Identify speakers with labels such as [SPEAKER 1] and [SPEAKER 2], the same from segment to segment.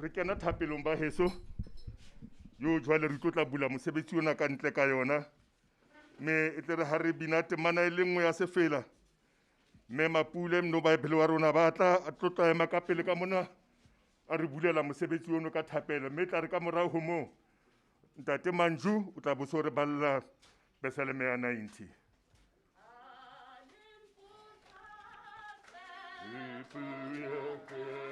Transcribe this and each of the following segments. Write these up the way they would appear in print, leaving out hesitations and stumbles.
[SPEAKER 1] Re kena thapelong ba heso yo jwale re tlo tla bula mosebetsi ona ka ntle ka yona me e tle re ha re bina temana e le nngwe ya sefela me Mapule mno baebele wa rona ba tla a tlo tla ema ka pele ka mona a re bulela mosebetsi ono ka thapelo me tla re ka morao ho moo ntate Manju o tla bo so re balla beseleme ya 90.
[SPEAKER 2] Okay.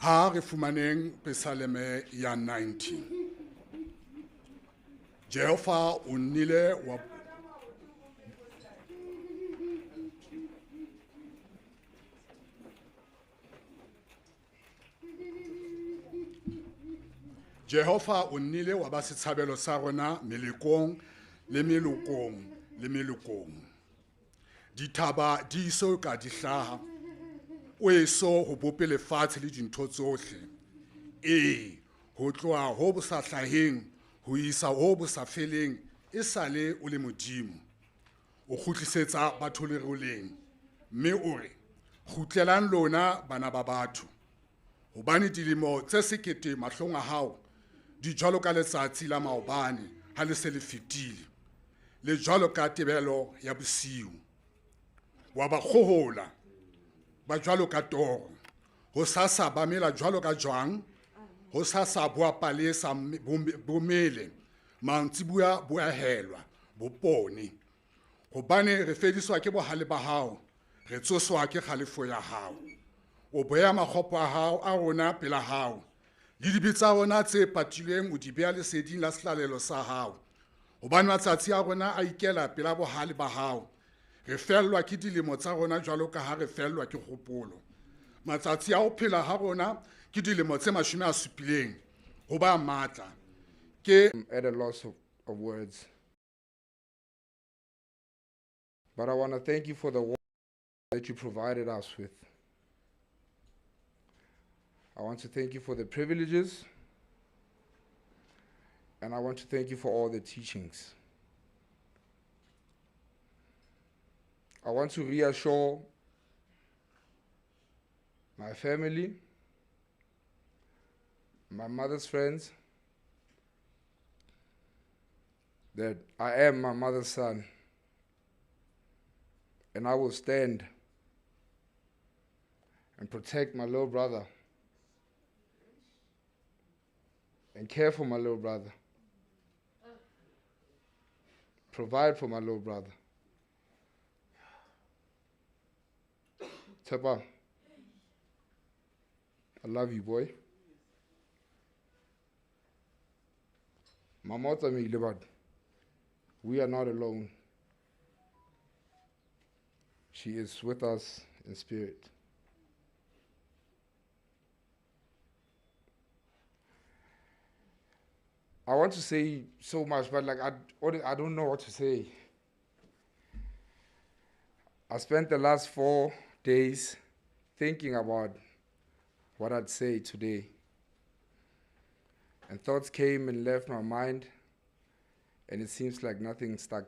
[SPEAKER 3] Ha re fumaneng pesaleme ya 90. Jehova o nnile wa Jehova o nnile wa ba setshabelo sa rona melekong le melokong le melokong. Dithaba di iso ka di hlaha o eso ho bope lefatshe le dintho tsohle. Ho tloha ho bo sa hlaheng ho isa ho bo sa feleng e sale o le modimo. O kgutlisetsa batho leroleng mme o re kgutlelang lona bana ba batho hobane dilemo tse sekete mahlong a hao di jwalo ka letsatsi la maobane ha le se le fetile le jwalo ka tebelo ya bosiu wa ba khohola ba jwalo ka toro ho sasa ba mela jwalo ka jwang ho sasa bua palesa bomele mantsibuya boahelwa bopone hobane re fediswa ke bohale ba hao re tsoswa ke khalefo ya hao o boya makgopo a hao a rona pela hao le dibitsa rona tse patilweng o di beya leseding la sehlalelo sa hao hobane matsatsi a rona a ikela pela bohale ba hao re fellwa ke dilemo tsa rona jwalo ka ha re fellwa ke kgopolo matsatsi a ho phela ha rona ke dilemo tse 70 ho ba matla ke
[SPEAKER 2] at a loss of words. But I want to thank you for the work that you provided us with. I want to thank you for the privileges, and I want to thank you for all the teachings. I want to reassure my family, my mother's friends, that I am my mother's son, and I will stand and protect my little brother and care for my little brother, provide for my little brother. Tepa, I love you, boy. Mama tsamehile but we are not alone. She is with us in spirit. I want to say so much, but like I don't know what to say. I spent the last 4 days thinking about what I'd say today. And thoughts came and left my mind, and it seems like nothing stuck.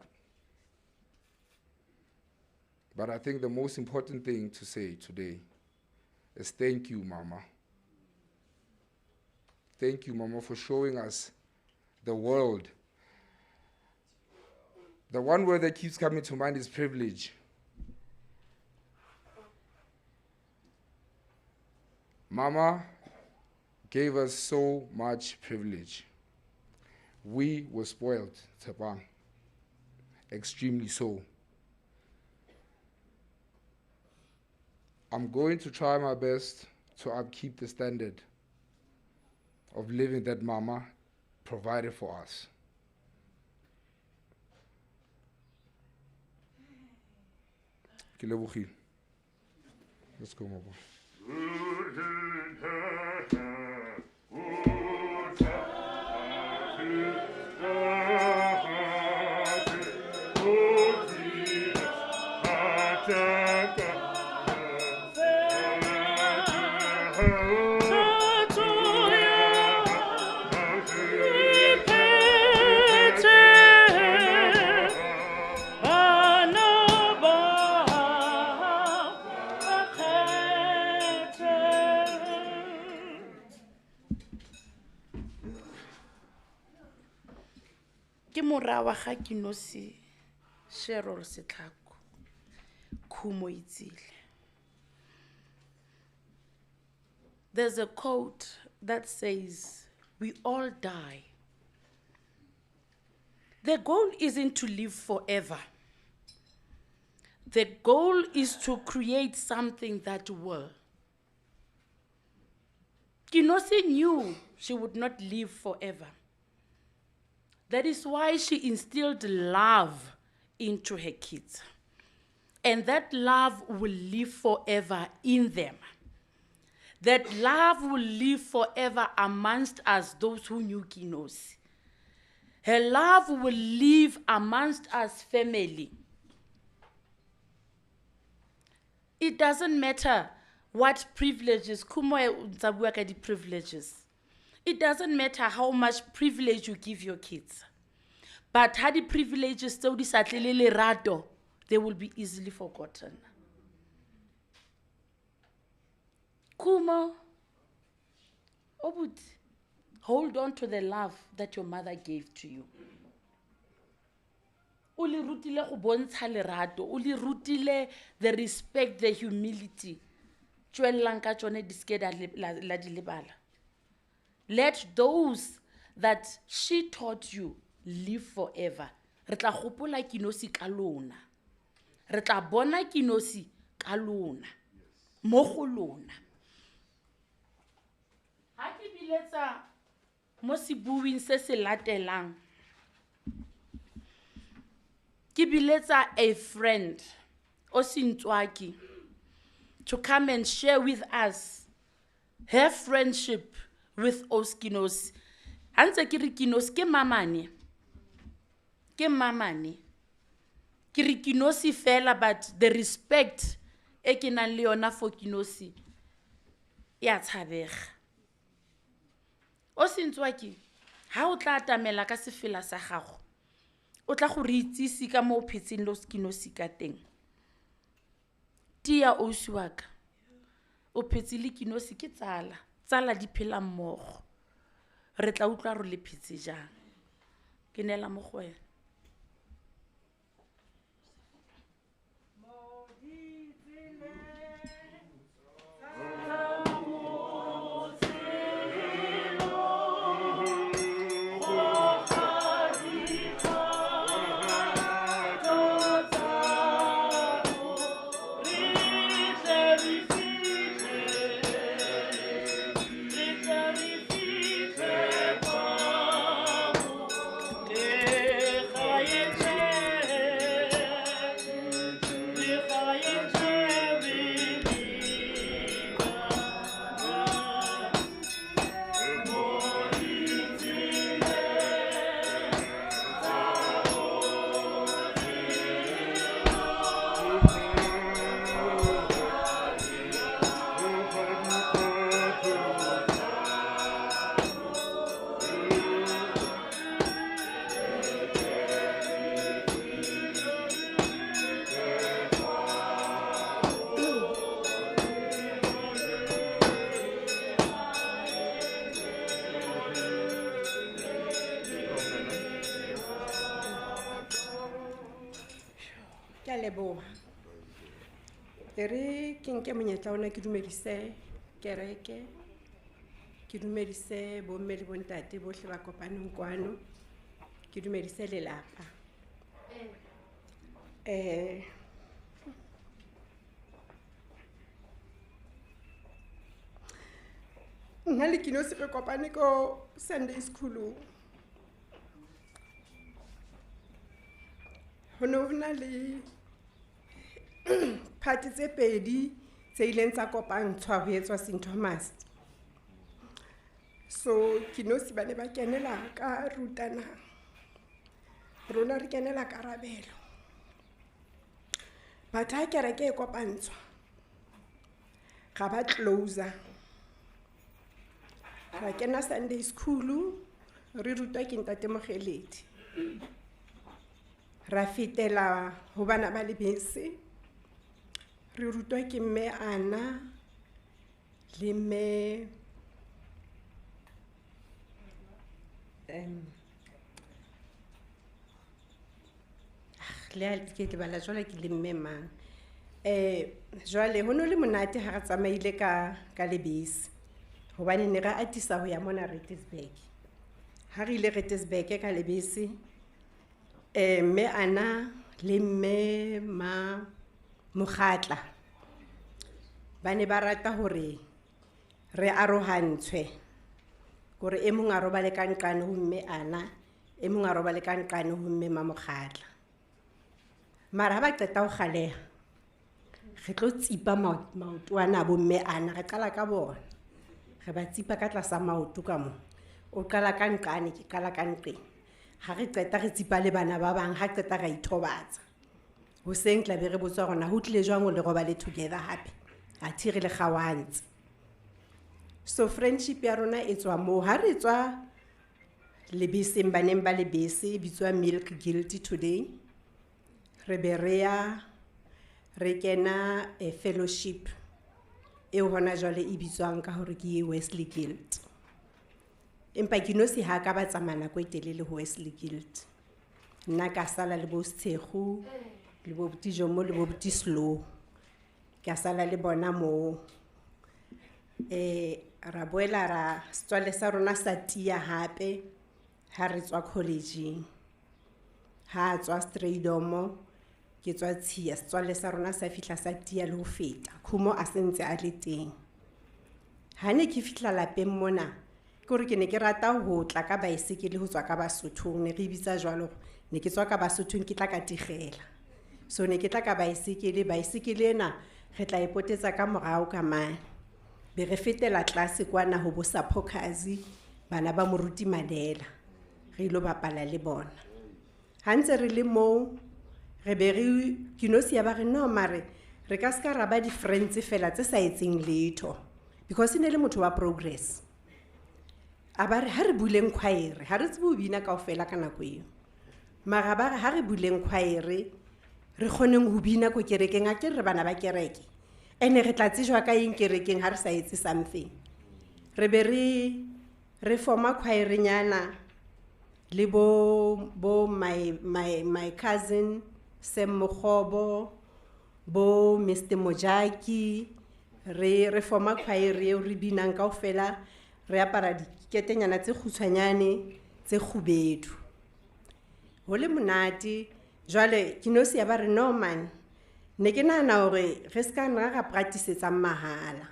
[SPEAKER 2] But I think the most important thing to say today is thank you, Mama. Thank you, Mama, for showing us the world. The one word that keeps coming to mind is privilege. Mama gave us so much privilege. We were spoiled, Tepang, extremely so. I'm going to try my best to upkeep the standard of living that Mama provided for us. Let's go, Mama.
[SPEAKER 4] Ke morawa ga KENOSI Setlhako Khumo Itsile. There's a quote that says, "We all die. The goal isn't to live forever. The goal is to create something that will." KENOSI knew she would not live forever. That is why she instilled love into her kids. And that love will live forever in them. That love will live forever amongst us, those who knew KENOSI. Her love will live amongst us, family. It doesn't matter what privileges, privileges. It doesn't matter how much privilege you give your kids. But had the privileges they will be easily forgotten. Kumo, Obuti, hold on to the love that your mother gave to you. O le rutile go bontsha lerato, o le rutile the respect, the humility. Tswellang ka tsone di ske la di lebala. Let those that she taught you live forever. Re tla gopola Kenosi ka lona. Re tla bona Kenosi ka lona. Mo go lona. Ha ke biletsa mo sebuwing se se latelang. Ke biletsa a friend, Osintswaki, to come and share with us her friendship with Kenosi. Antse ke re Kenosi ke mamane. Ke mamane. Ke re Kenosi fela, but the respect e ke nang le yona for Kenosi ya tshabega. Osintswaki, ha o tla atamela ka sefela sa gago, o tla go re itsisi ka mo phetseng lo Kenosi ka teng. Tia ausi wa ka, o phetse le Kenosi ke tsala, tsala di phela mmogo. Re tla utlwa re le phetse jang. Ke nela mo go wena.
[SPEAKER 5] Ere ke monyetla ona ke dumedise kereke, ke dumedise bo mme le bontate bohle ba kopaneng kwano, ke dumedise lelapa. Nna le Kenosi re kopane ko Sunday school. Ho na le party tse pedi tse ileng tsa kopantshwa ho etswa St. Thomas. So Kenosi ba ne ba kenela ka rutana, rona re kenela karabelo. But ha kereke e kopantshwa ga ba closer. Ra kena Sunday school, re rutwa ke ntate Mogeledi. Ra fitela ho bana ba lebese. Re rutwa ke mme Ana le mme le ke bala jwale ke le mme mang. Jwale ho no le monate ha re tsamaile ka lebese. Hobane ne ra atisa ho ya mona Retisburg. Ha re ile Retisburg ka lebese, mme Ana le mme ma Mokgatla ba ne ba rata hore re arohantshwe, gore e mong a robale ka nqane ho mme Ana, e mong a robale ka nqane ho mme ma Mokgatla. Mara ha ba qeta ho galeha, re tlo tsipa maotwana bo mme Ana, re qala ka bona. Re ba tsipa ka tlasa maoto ka mo. O qala ka nqane, ke qala ka nqeng. Ha re qeta re tsipa le bana ba bang, ha qeta ra ithobatsa. Ho seng tla be re botswa gona ho tlile jwang o le robale together hape. A thi re le gawantse. So friendship ya rona e tswa mo, ha re tswa lebeseng baneng ba lebese bitswa Milk Guilty today. Re be re kena a fellowship eo hona jwale e bitswang ka hore ke Wesley Guild. empa KENOSI ha ka ba tsamana nako e telele ho Wesley Guild. Nna ka sala le bo Setshego le bo Jomo le bo Slow ka sala le bona mo ra boela ra setswalle sa rona sa tia hape ha re tswa college ha tswa Stradomo ke tswa Tshia setswalle sa rona sa fihla sa tia le ho feta Khumo a sentse a le teng ha ne ke fihla lapeng mona ke re ke ne ke rata ho tla ka baesekele ho tswa ka Basothong ne re bitsa jwalo ne ke tswa ka Basothong ke tla ka Tigela so ne ke tla ka baesekele ena re tla ipotetsa ka morao ka mane be re fetela klase kwana ho bo Saphokazi bana ba moruti Madela re ilo bapala le bona ha ntse re le mo re be re KENOSI ya ba re no mare re ka ska ra ba di friends fela tse sa etseng letho because ine le motho wa progress a ba re ha re buleng khwaere ha re tsebo bina kaofela ka nako eo mara ba re ha re buleng khwaere re kgoneng ho bina ko kerekeng a ke re bana ba kereke ene re tla tsejwa ka eng kerekeng ha re sa etse something re be re forma khwaere nyana le bo my cousin Sem Mokgobo bo Mr Mojaki re forma khwaere eo re binang kaofela re apara diketenyana tse khutshwanyane tse khubedu ho le monate jwale KENOSI ya ba re no man ne ke nahana hore re ska nna ra practice-etsa mahala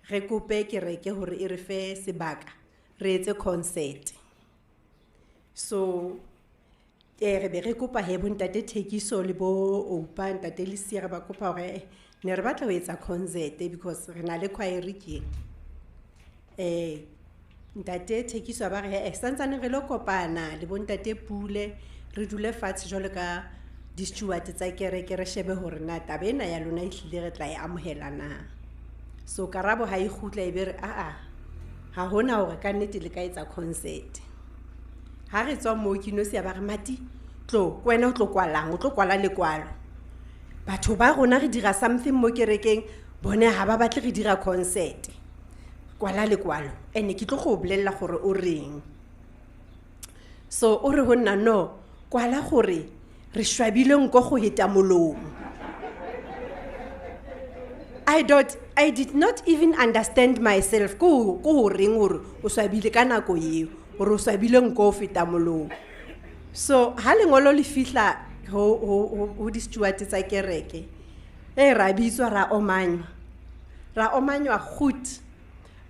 [SPEAKER 5] re kope kereke hore e re fe sebaka re etse concert so re be re kopa he bo ntate Thekiso le bo Oupa ntate Lisia re ba kopa hore ne re batla ho etsa concert because re na le choir ke ntate Thekiso ba re santsane re lo kopana le bo ntate Pule re dule fatshe jwalo ka di steward tsa kereke re shebe hore na tabena ya lona e hlile re tla e amohela na so karabo ha e khutla e be re ha hona hore ka nnete le ka etsa concert ha re tswa mo KENOSI ya ba re Mati tlo kwena o tlo kwalang o tlo kwala lekwalo batho ba rona re dira something mo kerekeng bone ha ba batle re dira concert kwala lekwalo ene ke tlo go bolella gore o reng so o re honna no kwala gore re shwabile nko go heta molomo I did not even understand myself ko reng hore o swabile ka nako eo hore o swabile nko go feta molomo so ha lengolo le fihla ho di steward tsa kereke ra bitswa ra omanywa goed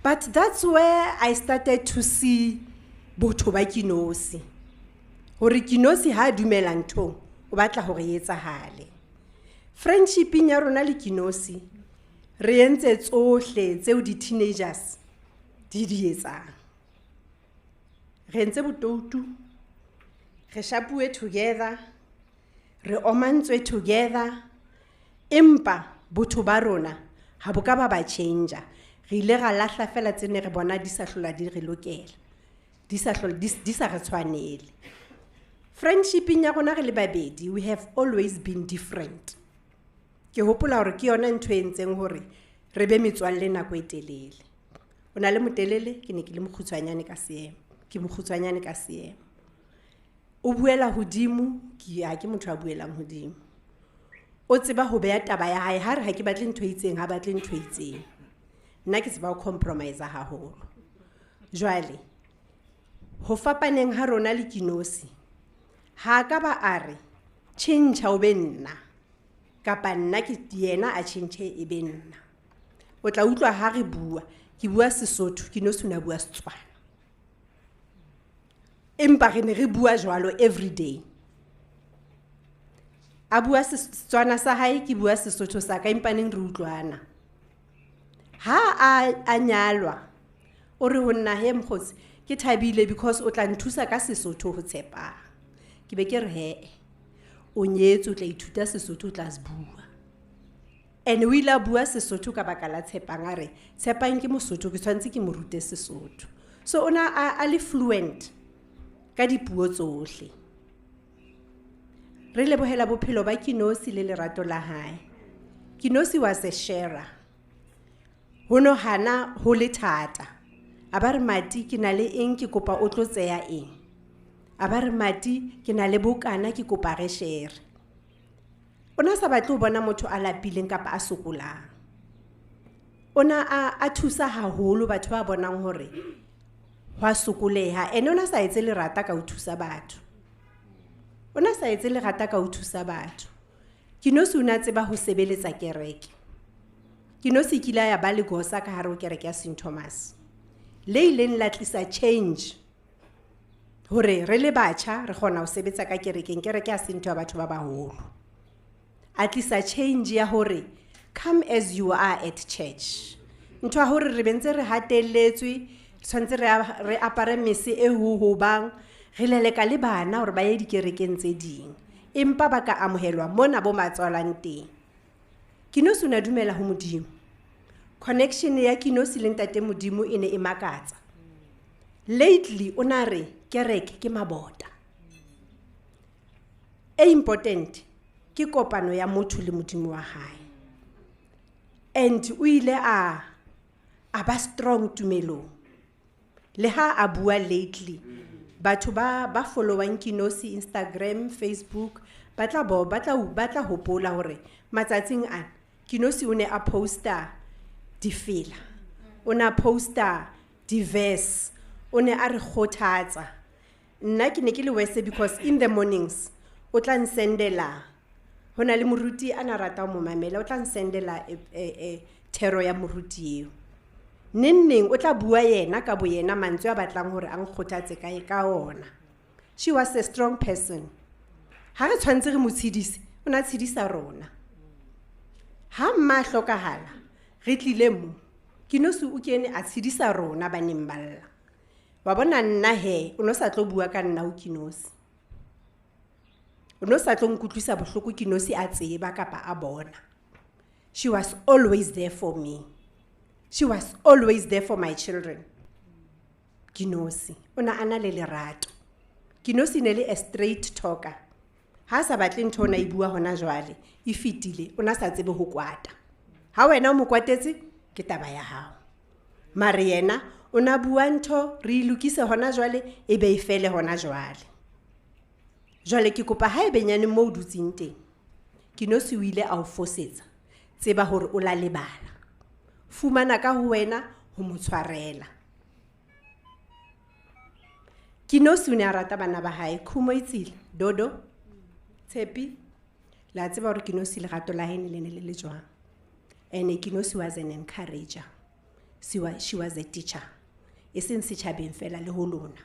[SPEAKER 5] but that's where I started to see botho ba KENOSI hore KENOSI ha dumela ntho o batla hore etsahale friendshiping ya rona le KENOSI re entse tsohle tseo di teenagers di etsang re entse botoutu re shapuwe together re omantswe together empa botho ba rona ha boka ba changer re ile ga lahla fela tsene re bona di sa hlola di re lokela di sa re tshwanele friendshiping ya rona re le babedi we have always been different ke hopola hore ke yona ntho e ntseng hore re be metswalle nako e telele o na le motelele ke ne ke le mokhutswanyane ka seemo o buela hodimo ke motho a buelang hodimo o tseba ho beya taba ya hae ha re ha ke batle ntho e itseng ha batle ntho e itseng nna ke tseba ho compromise haholo jwale ho fapaneng ha rona le KENOSI ha ka ba are change o be nna kapa nna ke yena a change e be nna o tla utlwa ha re bua ke bua Sesotho KENOSI una bua Setswana empa re ne re bua jwalo every day a bua Setswana sa hae ke bua Sesotho sa ka empa neng re utlwana ha a nyalwa o re ho nna he mkgotsi ke thabile because o tla nthusa ka Sesotho ho tshepa ke be ke re he o nyetse o tla ithuta Sesotho o tla se bua ene o ile a bua Sesotho ka baka la tshepang a re tshepang ke Mosotho ke tshwantse ke mo rute Sesotho so ona a le fluent ka dipuo tsohle re lebohela bophelo ba KENOSI le lerato la hae KENOSI was a sharer hono hana ho le thata a ba re Mati ke na le eng ke kopa o tlo tseya eng, a ba re Mati ke na le bokana ke kopa re share. Ona sa batle ho bona motho a lapileng kapa a sokolang. Ona a thusa haholo batho ba bonang hore hwa sokoleha, ene ona sa etse lerata ka ho thusa batho. Ona sa etse lerata ka ho thusa batho. KENOSI una tseba ho sebeletsa kereke. KENOSI kila ya ba le gosa ka hare ho kereke ya St Thomas. Le ileng la tlisa change hore re le batjha re kgona ho sebetsa ka kerekeng, kereke ya St batho ba baholo. A tlisa change ya hore come as you are at church. Ntwa hore re bentse re hatelletswe, tshwantse re apare mese e ho bang, re leleka le bana hore ba ye dikerekeng tse ding. Empa ba ka amohelwa mona bo matswalang teng. KENOSI una dumela ho Modimo. Connection ya KENOSI le ntate Modimo ene e makatsa. Lately ona re kereke ke mabota. E important ke kopano ya motho le Modimo wa hae. And o ile a ba strong tumelong. Le ha a bua lately, batho ba followang KENOSI Instagram, Facebook, batla hopola hore matsatsing a KENOSI o ne a poster difela, o ne a poster diverse, o ne a re kgothatsa. Nna ke ne ke le wese because in the mornings o tla nsendela, hona le moruti ana rata mo mamela, o tla nsendela thero ya moruti eo. Neng o tla bua yena ka boyena mantswe a batlang hore ang kgothatse ka ona. She was a strong person. Ha re tshwantse re mo tshedise, o na tshedisa rona. Ha mma hlokahala, re tlile mo. KENOSI o kene a tshedisa rona ba neng balla. Wa bona nna he, o no sa tlo bua ka nna o KENOSI. O no sa tlo nkutlwisa bohloko KENOSI a tseba kapa a bona. She was always there for me. She was always there for my children. KENOSI ona ana le lerato. KENOSI ne le a straight talker. Ha sa batle ntho ona e bua hona jwale, e fitile, ona sa tsebe ho kwata. Ha wena o mo kwatetse ke taba ya hao. Mare yena ona bua ntho re ilukise hona jwale e be e fele hona jwale. Jwale ke kopa ha e benyane mo o dutsing teng. KENOSI o ile a o fosetsa. Tseba hore o la lebala. Fumana ka ho wena ho mo tshwarela. KENOSI o ne a rata bana ba hae, Khumo Itsile, Dodo, Tshepi, la tseba hore KENOSI lerato la hae le ne le jwang. And KENOSI was an encourager. She was a teacher. E seng setjhabeng fela le ho lona.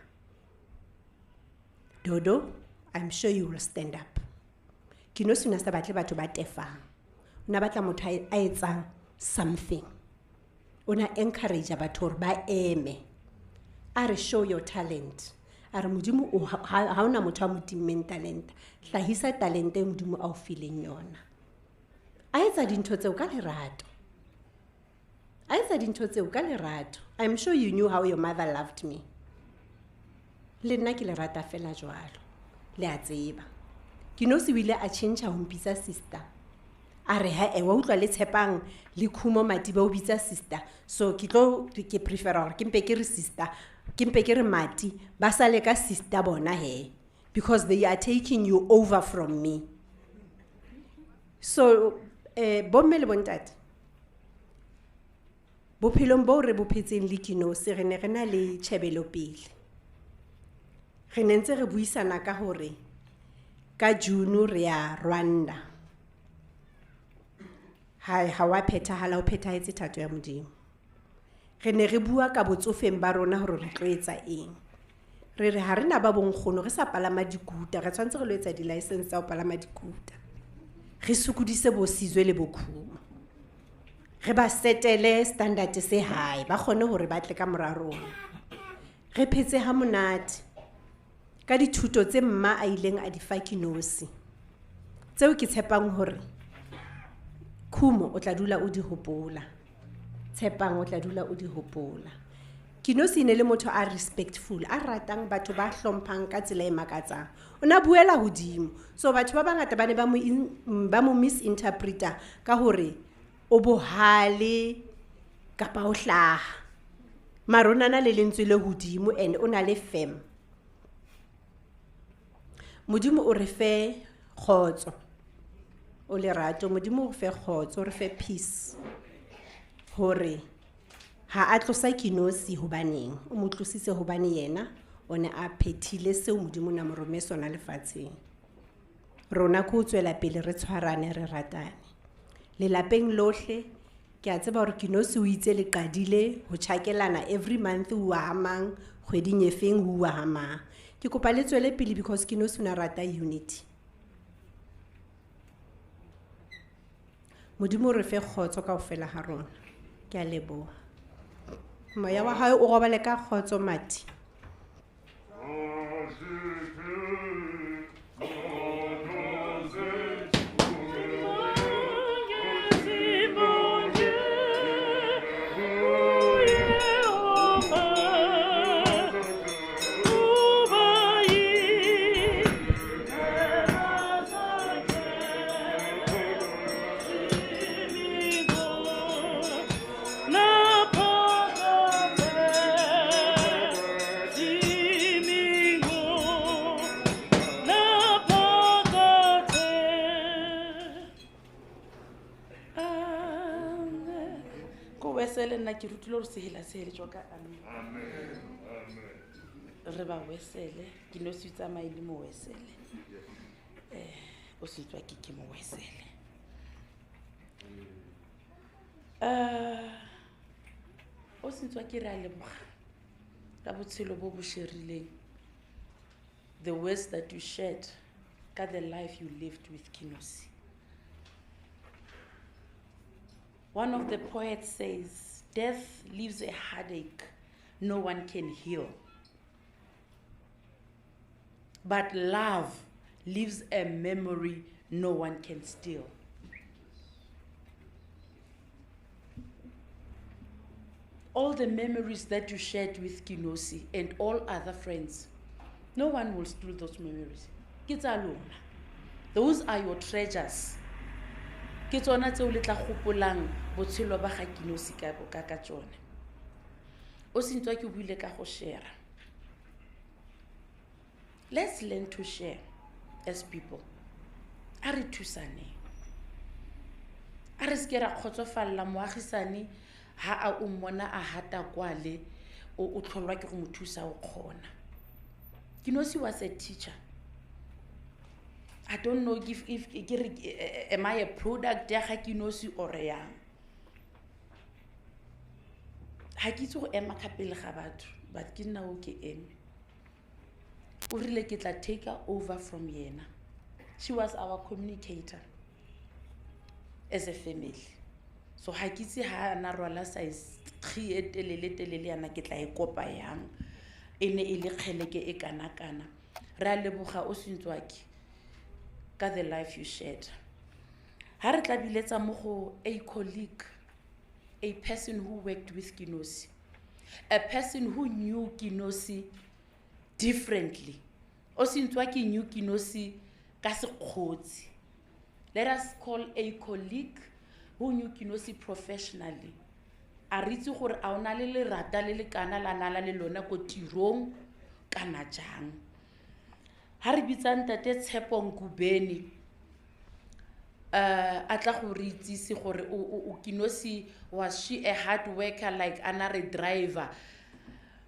[SPEAKER 5] Dodo, I'm sure you will stand up. KENOSI una sa batle batho ba tefang. Una batla motho a etsang something. Una encourage batho hore ba eme. Are show your talent. Are Modimo ha ona motho a mo timmeng talent. Hlahisa talent e Modimo a o fileng yona. A etsa dintho tseo ka lerato. A etsa dintho tseo ka lerato. I'm sure you knew how your mother loved me. Le nna ke le rata fela jwalo. Le a tseba. KENOSI o ile a change ho mpitsa sister. Are ha e wa utlwa le Tshepang le Khumo Mati ba o bitsa sister. So ke prefer hore ke mpe ke re sister, ke mpe ke re Mati ba sale ka sister bona he, because they are taking you over from me. So bomme le bontate, bophelong bo re bophetseng le KENOSI re ne re na le tjhebelo pele. Re ne ntse re buisana ka hore ka June re ya Rwanda. Ha wa phethahala o phethahetse thato ya Modimo. Re ne re bua ka botsofeng ba rona hore re tlo etsa eng. Re re ha rena ba bonkgono re sa palama dikuta, re tshwantse re lo etsa di-license tsa ho palama dikuta. Re sukudise bo Sizwe le bo Khumo. Re ba setele standard se high, ba kgone hore ba tle ka mora rona. Re phetse ha monate ka dithuto tse mma a ileng a di fa KENOSI. Tseo ke tshepang hore Khumo o tla dula o di hopola. Tshepang o tla dula o di hopola. KENOSI ne le motho a respectful, a ratang batho ba hlomphang ka tsela e makatsang. Ona buela hodimo. So batho ba bangata ba ne ba mo misinterpreta ka hore o bohale kapa o hlaha. mara o nana le lentswe le hodimo and o na le fem. Modimo o re fe kgotso, o lerato, Modimo o re fe kgotso, o re fe peace, hore ha a tlosa Kenosi hobaneng, o mo tlositse hobane yena o ne a phethile seo Modimo na mo rome sona lefatsheng. Rona ko tswela pele re tshwarane re ratane. Lelapeng lohle ke a tseba hore Kenosi o itse le qadile ho tjhakelana every month o a mang, kgweding e feng ho a mang. Ke kopa le tswele pele because Kenosi o na rata unity. Modimo re fe kgotso kaofela ha rona. Ke a leboha. Moya wa hae o robale ka kgotso Mati.
[SPEAKER 4] Ke rutile hore sehela sehele jwa ka amen. Re ba wesele ke no se tsamaye le mo wesele o se tswa ke mo wesele o se tswa ke ra leboga ka botshelo bo bo sherileng, the words that you shared, ka the life you lived with Kenosi. One of the poets says, death leaves a heartache no one can heal. But love leaves a memory no one can steal. All the memories that you shared with Kenosi and all other friends, no one will steal those memories. Ke tsa lona. Those are your treasures. Ke tsona tse o le tla gopolang botshelo ba ga Kenosi ka tsone. O sentwa ke buile ka go share. Let's learn to share as people. A re thusane. A re se ra khotsofalla moagisane ha a o mmona a hata kwale o tlholwa ke go mo thusa o khona. Kenosi was a teacher. I don't know if am I a product ya ga Kenosi or yang. Ha ke itse go ema ka pele ga batho, but ke nna o ke eme. O rile ke tla take over from yena. She was our communicator as a family. So ha ke itse ha na rwala size 3 etelele yana ke tla e kopa yang. Ene ile kgeleke e kana ra leboga o sentswaki ka the life you shared. Ha re tla biletsa mo go a colleague, a person who worked with Kenosi, a person who knew Kenosi differently. O sentswaki knew Kenosi ka sekgotsi. Let us call a colleague who knew Kenosi professionally. A ritse gore a ona le lerata le le kana la nala le lona ko tirong kana jang. Ha re bitsa ntate Tshepo Ngubeni a tla go re itsise gore o Kenosi, was she a hard worker like another driver,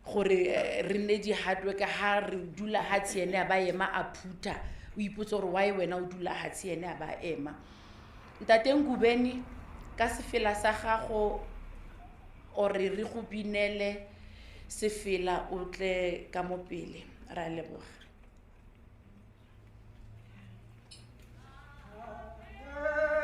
[SPEAKER 4] gore re ne di hard worker ha re dula ha tsiene ba ema a phuta o ipotsa gore why wena o dula ha tsiene ba ema. Ntate Ngubeni ka sefela sa gago o re go binele sefela o tle ka mo pele ra leboga.
[SPEAKER 6] Yeah.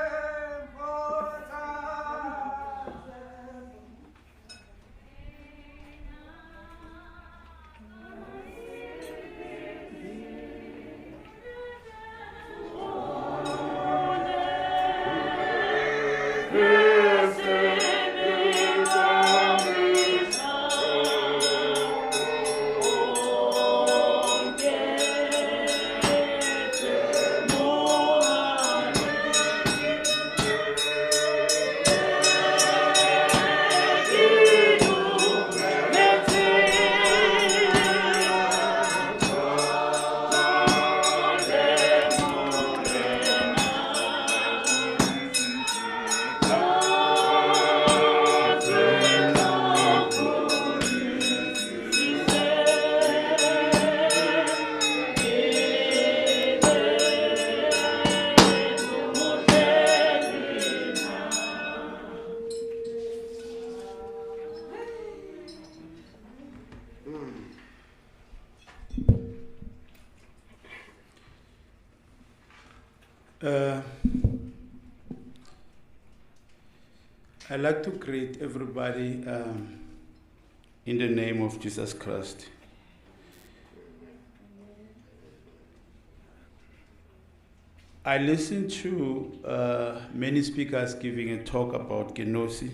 [SPEAKER 6] I'd like to greet everybody in the name of Jesus Christ. I listened to many speakers giving a talk about KENOSI.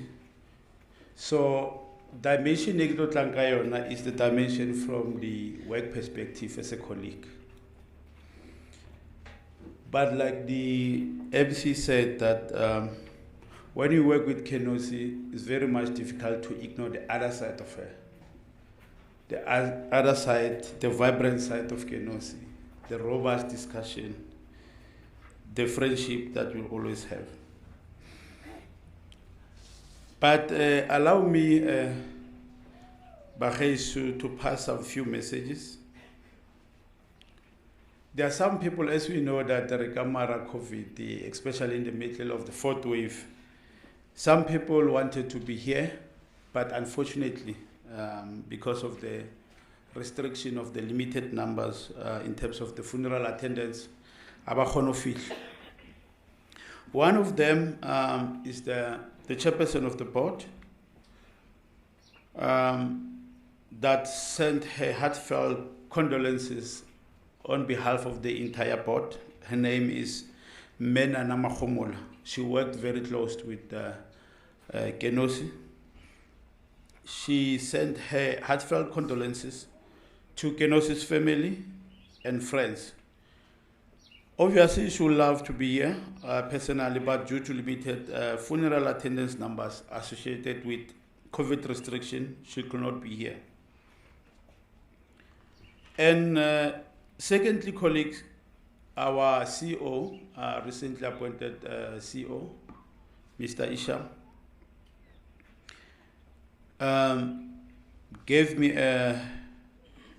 [SPEAKER 6] So, dimension e ke tlo tlang ka yona is the dimension from the work perspective as a colleague. But like the MC said that when you work with KENOSI, it's very much difficult to ignore the other side of her. The other side, the vibrant side of KENOSI, the robust discussion, the friendship that we'll always have. But allow me, Bagesu, to pass a few messages. There are some people, as we know, that the Rekamara COVID, especially in the middle of the fourth wave, some people wanted to be here, but unfortunately, because of the restriction of the limited numbers in terms of the funeral attendance, one of them is the chairperson of the board that sent her heartfelt condolences on behalf of the entire board. Her name is Mena Namahomola. She worked very close with KENOSI. She sent her heartfelt condolences to KENOSI's family and friends. Obviously, she would love to be here personally, but due to limited funeral attendance numbers associated with COVID restriction, she could not be here. And secondly, colleagues, our CEO, recently appointed CEO, Mr. Isham, gave me a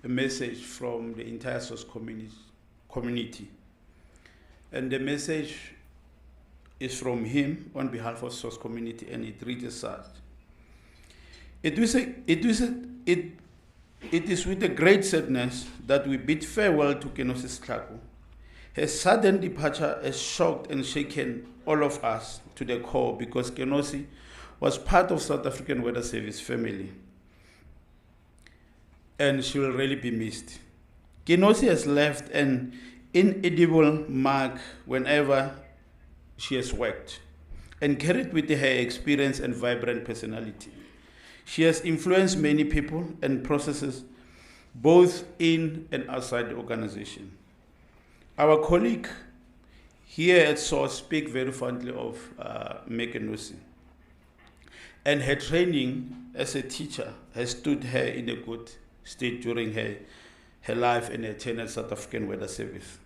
[SPEAKER 6] message from the entire SOS community. And the message is from him on behalf of SOS community, and it reads as such. It is with a great sadness that we bid farewell to KENOSI SETLHAKO. Her sudden departure has shocked and shaken all of us to the core, because KENOSI was part of South African Weather Service family. And she will really be missed. KENOSI has left an inedible mark whenever she has worked, and carried with her experience and vibrant personality. She has influenced many people and processes, both in and outside the organization. Our colleague here at SOS speak very fondly of KENOSI, and her training as a teacher has stood her in a good state during her life and her tenure at South African Weather Service.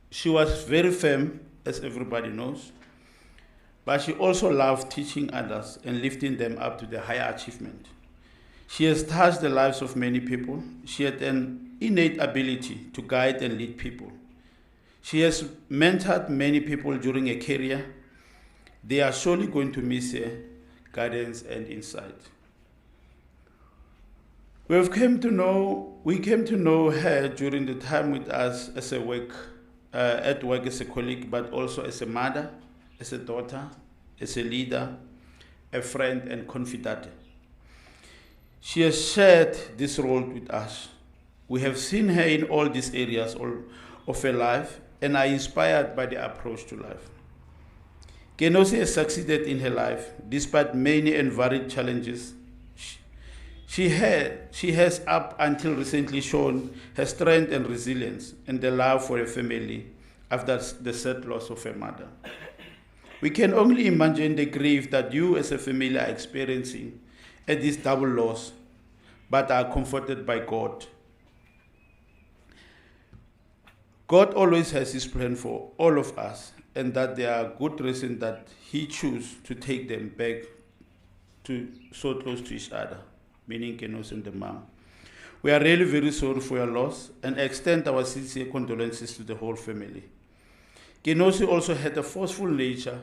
[SPEAKER 6] She was very firm, as everybody knows, but she also loved teaching others and lifting them up to the higher achievement. She has touched the lives of many people. She had an innate ability to guide and lead people. She has mentored many people during her career. They are surely going to miss her guidance and insight. We came to know her during the time with us as at work as a colleague, but also as a mother, as a daughter, as a leader, a friend, and confidant. She has shared this role with us. We have seen her in all these areas of her life, and are inspired by the approach to life. KENOSI has succeeded in her life despite many and varied challenges. She has up until recently shown her strength and resilience and the love for her family after the sad loss of her mother. We can only imagine the grief that you as a family are experiencing at this double loss, but are comforted by God. God always has His plan for all of us, and that there are good reasons that He chooses to take them back to so close to each other, meaning KENOSI and the mom. We are really very sorry for your loss and extend our sincere condolences to the whole family. KENOSI also had a forceful nature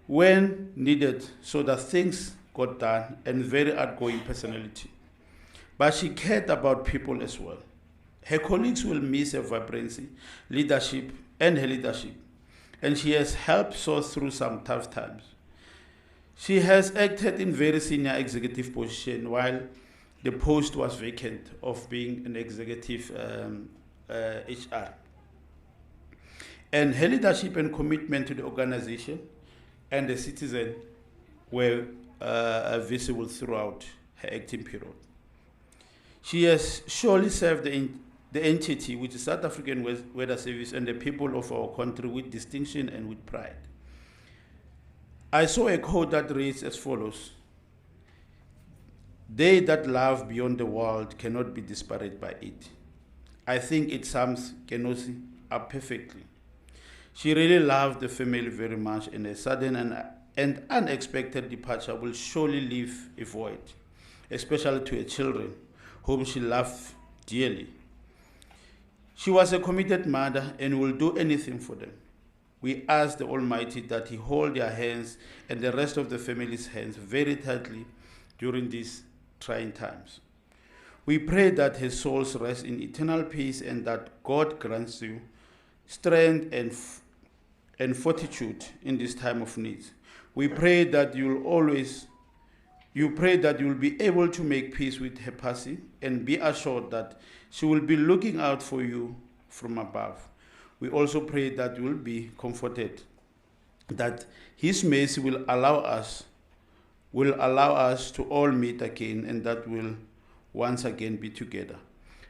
[SPEAKER 6] when needed, so that things got done, and very outgoing personality. But she cared about people as well. Her colleagues will miss her vibrancy, leadership, and her leadership, and she has helped SOS through some tough times. She has acted in very senior executive position while the post was vacant of being an executive HR. And her leadership and commitment to the organization and the citizen were visible throughout her acting period. She has surely served the entity, which is South African Weather Service, and the people of our country with distinction and with pride. I saw a quote that reads as follows: "They that love beyond the world cannot be disparate by it." I think it sums KENOSI up perfectly. She really loved the family very much, and a sudden and unexpected departure will surely leave a void, especially to her children, whom she loved dearly. She was a committed mother and will do anything for them. We ask the Almighty that He hold their hands and the rest of the family's hands very tightly during these trying times. We pray that her souls rest in eternal peace and that God grants you strength and fortitude in this time of need. We pray that you will be able to make peace with her passing and be assured that she will be looking out for you from above. We also pray that you will be comforted, that His mercy will allow us to all meet again, and that we'll once again be together.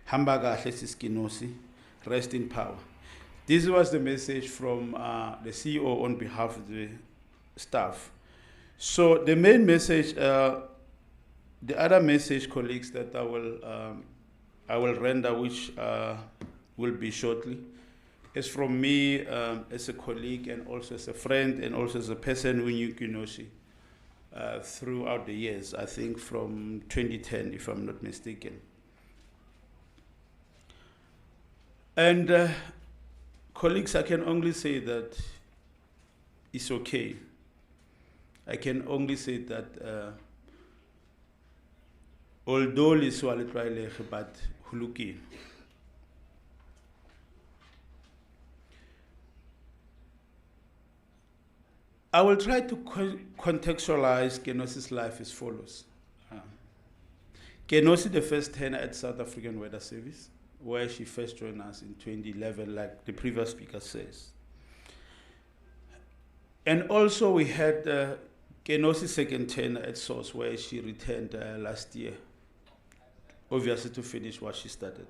[SPEAKER 6] Hamba kahle sis KENOSI, rest in power. This was the message from the CEO on behalf of the staff. So the main message, the other message, colleagues, that I will render, which will be shortly, is from me as a colleague and also as a friend and also as a person who knew KENOSI throughout the years, I think from 2010, if I'm not mistaken. And colleagues, I can only say that it's okay. I can only say that although liswa le tlwaelege, but ho lokile. I will try to contextualize KENOSI's life as follows. KENOSI, the first tenor at South African Weather Service, where she first joined us in 2011, like the previous speaker says. And also we had KENOSI's second tenor at Source, where she returned last year, obviously to finish what she started.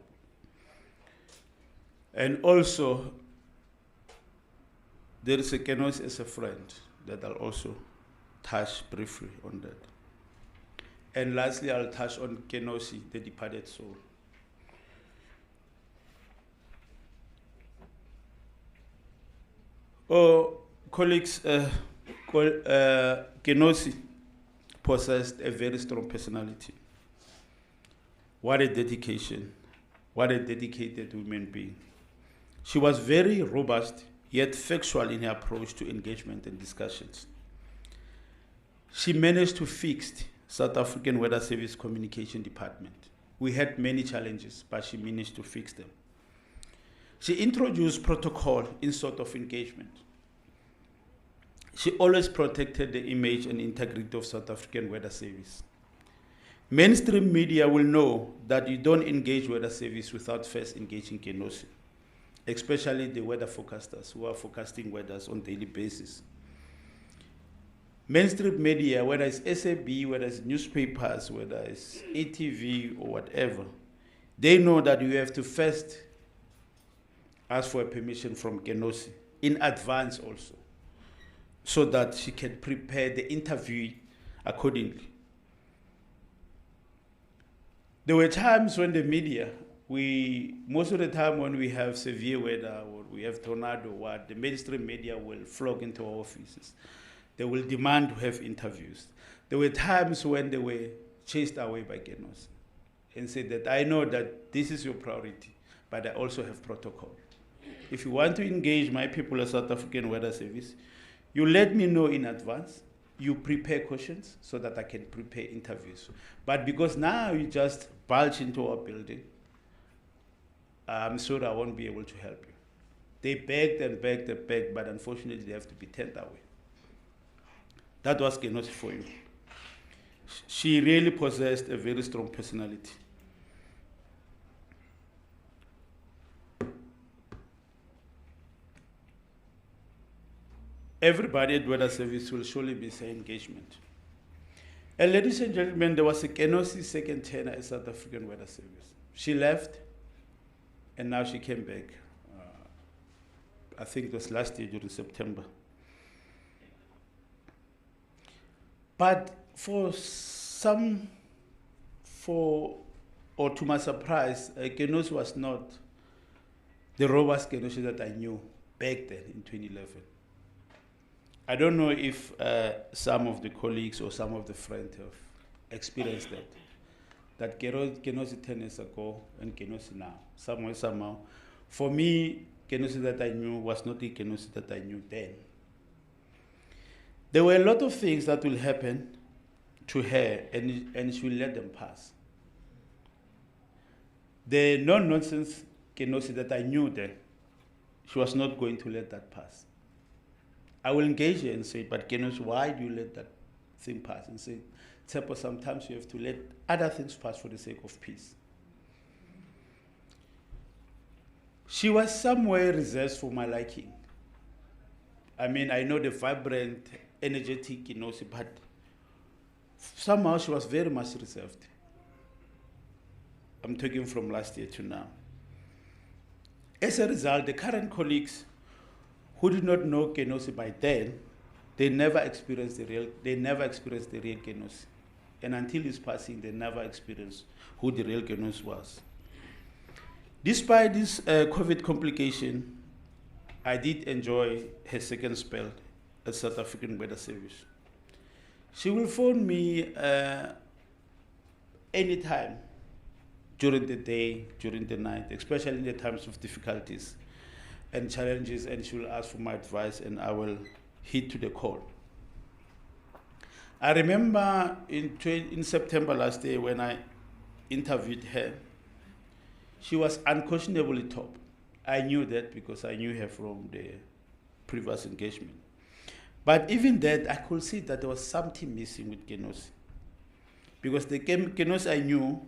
[SPEAKER 6] And also, there is a KENOSI as a friend that I'll also touch briefly on that. And lastly, I'll touch on KENOSI, the departed soul. Oh, colleagues, KENOSI possessed a very strong personality. What a dedication, what a dedicated human being. She was very robust, yet factual in her approach to engagement and discussions. She managed to fix South African Weather Service Communication Department. We had many challenges, but she managed to fix them. She introduced protocol in sort of engagement. She always protected the image and integrity of South African Weather Service. Mainstream media will know that you don't engage weather service without first engaging KENOSI, especially the weather forecasters who are forecasting weathers on a daily basis. Mainstream media, whether it's SAB, whether it's newspapers, whether it's ATV or whatever, they know that you have to first ask for a permission from KENOSI in advance also, so that she can prepare the interview accordingly. There were times when the media, most of the time when we have severe weather or we have tornado, the mainstream media will flock into our offices. They will demand to have interviews. There were times when they were chased away by KENOSI and said that I know that this is your priority, but I also have protocol. If you want to engage my people at South African Weather Service, you let me know in advance. You prepare questions so that I can prepare interviews. But because now you just bulge into our building, I'm sorry, I won't be able to help you. They begged and begged and begged, but unfortunately they have to be turned away. That was KENOSI for you. She really possessed a very strong personality. Everybody at weather service will surely miss her engagement. And ladies and gentlemen, there was a KENOSI second tenor at South African Weather Service. She left, and now she came back. I think it was last year during September. But or to my surprise, KENOSI was not the robust KENOSI that I knew back then in 2011. I don't know if some of the colleagues or some of the friends have experienced that KENOSI 10 years ago and KENOSI now, somewhere, somehow. For me, KENOSI that I knew was not the KENOSI that I knew then. There were a lot of things that will happen to her, and she will let them pass. The no-nonsense KENOSI that I knew then, she was not going to let that pass. I will engage her and say, but KENOSI, why do you let that thing pass? And say, Tsepo, sometimes you have to let other things pass for the sake of peace. She was somewhere reserved for my liking. I mean, I know the vibrant, energetic KENOSI, but somehow she was very much reserved. I'm talking from last year to now. As a result, the current colleagues who did not know KENOSI by then, they never experienced the real KENOSI. And until his passing, they never experienced who the real KENOSI was. Despite this COVID complication, I did enjoy her second spell at South African Weather Service. She will phone me anytime during the day, during the night, especially in the times of difficulties and challenges, and she will ask for my advice, and I will heed to the call. I remember in September last year when I interviewed her, she was unquestionably top. I knew that because I knew her from the previous engagement. But even that, I could see that there was something missing with KENOSI. Because the KENOSI I knew,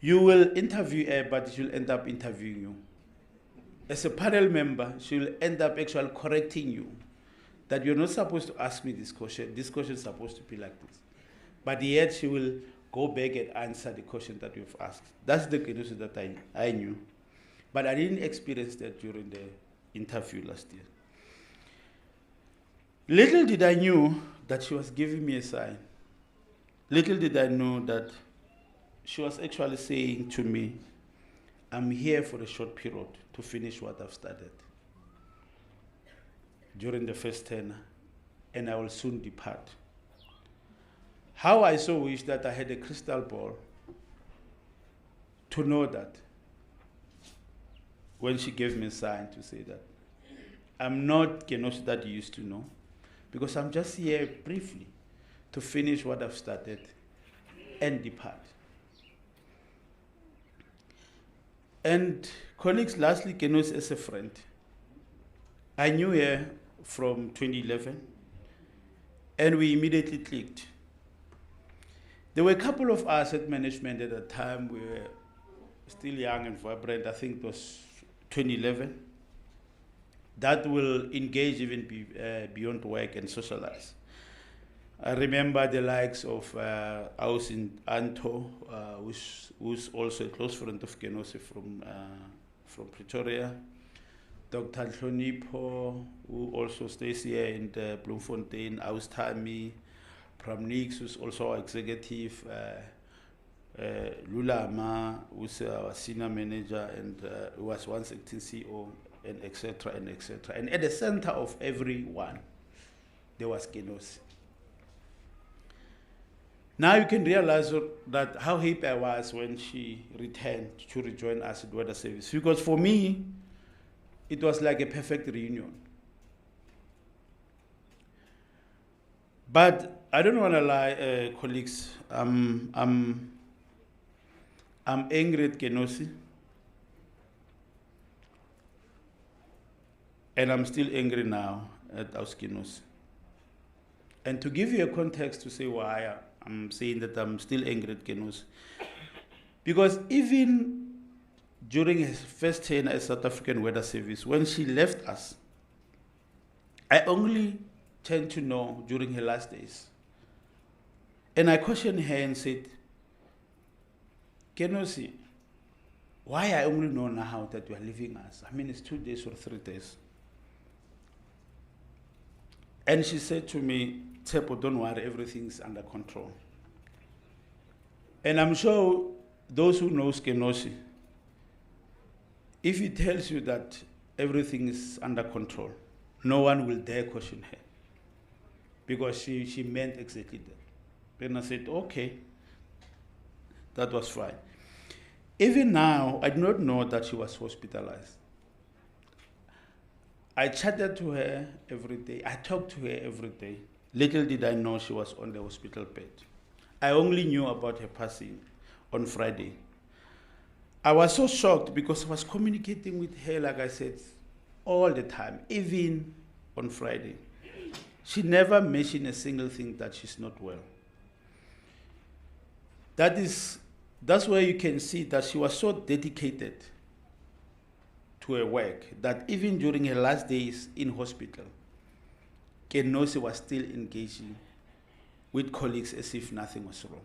[SPEAKER 6] you will interview her, but she'll end up interviewing you. As a panel member, she will end up actually correcting you that you're not supposed to ask me this question is supposed to be like this. But yet she will go back and answer the question that you've asked. That's the KENOSI that I knew. But I didn't experience that during the interview last year. Little did I knew that she was giving me a sign. Little did I know that she was actually saying to me, I'm here for a short period to finish what I've started during the first tenor, and I will soon depart. How I so wish that I had a crystal ball to know that when she gave me a sign to say that I'm not KENOSI that you used to know, because I'm just here briefly to finish what I've started and depart. And colleagues, lastly, KENOSI as a friend. I knew her from 2011, and we immediately clicked. There were a couple of us at management at the time. We were still young and vibrant. I think it was 2011. That will engage even beyond work and socialize. I remember the likes of Ausin Anto, who's also a close friend of KENOSI from Pretoria. Dr. Hlonipo, who also stays here in Bloemfontein. Austami, Pramnix, who's also our executive. Lulama, who's our senior manager and who was once acting CEO, and etc. and etc. And at the center of everyone, there was KENOSI. Now you can realize that how happy I was when she returned to rejoin us at Weather Service. Because for me, it was like a perfect reunion. But I don't want to lie, colleagues. I'm angry at KENOSI. And I'm still angry now at our KENOSI. And to give you a context to say why I'm saying that I'm still angry at KENOSI, because even during his first tenure as South African Weather Service, when she left us, I only tend to know during her last days. And I questioned her and said, KENOSI, why I only know now that you are leaving us? I mean, it's 2 days or 3 days. And she said to me, Tsepo, don't worry, everything's under control. And I'm sure those who knows KENOSI, if he tells you that everything is under control, no one will dare question her, because she meant exactly that. And I said, okay, that was fine. Even now, I did not know that she was hospitalized. I chatted to her every day. I talked to her every day. Little did I know she was on the hospital bed. I only knew about her passing on Friday. I was so shocked because I was communicating with her, like I said, all the time, even on Friday. She never mentioned a single thing that she's not well. That's where you can see that she was so dedicated to her work that even during her last days in hospital, KENOSI was still engaging with colleagues as if nothing was wrong.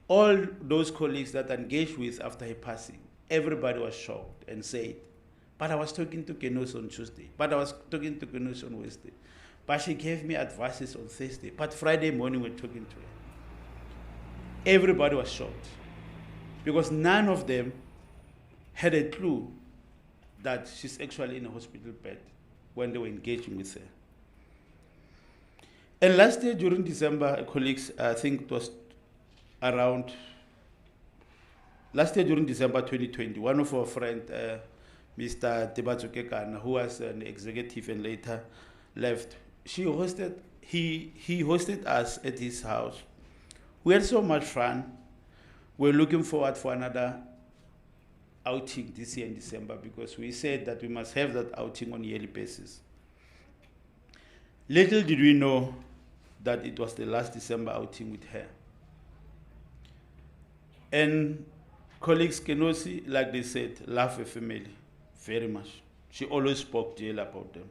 [SPEAKER 6] All those colleagues that I engaged with after her passing, everybody was shocked and said, but I was talking to KENOSI on Tuesday, but I was talking to KENOSI on Wednesday, but she gave me advices on Thursday, but Friday morning we're talking to her. Everybody was shocked because none of them had a clue that she's actually in a hospital bed when they were engaging with her. And last year during December, colleagues, I think it was around, last year during December 2020, one of our friends, Mr. Tebatso Kekana, who was an executive and later left, he hosted us at his house. We had so much fun. We're looking forward for another outing this year in December because we said that we must have that outing on a yearly basis. Little did we know that it was the last December outing with her. And colleagues, KENOSI, like they said, love her family very much. She always spoke jail about them.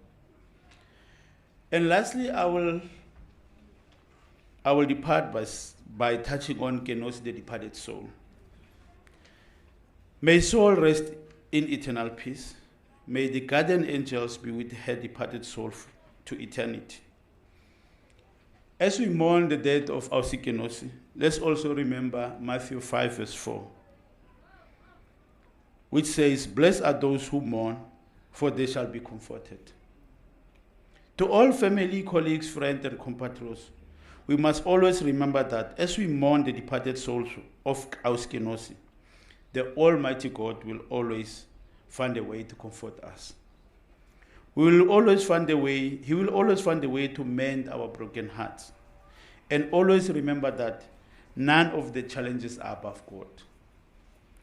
[SPEAKER 6] And lastly, I will depart by touching on KENOSI, the departed soul. May soul rest in eternal peace. May the guardian angels be with her departed soul to eternity. As we mourn the death of our KENOSI, let's also remember Matthew 5 verse 4, which says, blessed are those who mourn, for they shall be comforted. To all family, colleagues, friends, and compatriots, we must always remember that as we mourn the departed souls of our KENOSI, the Almighty God will always find a way to comfort us. He will always find a way to mend our broken hearts. And always remember that none of the challenges are above God.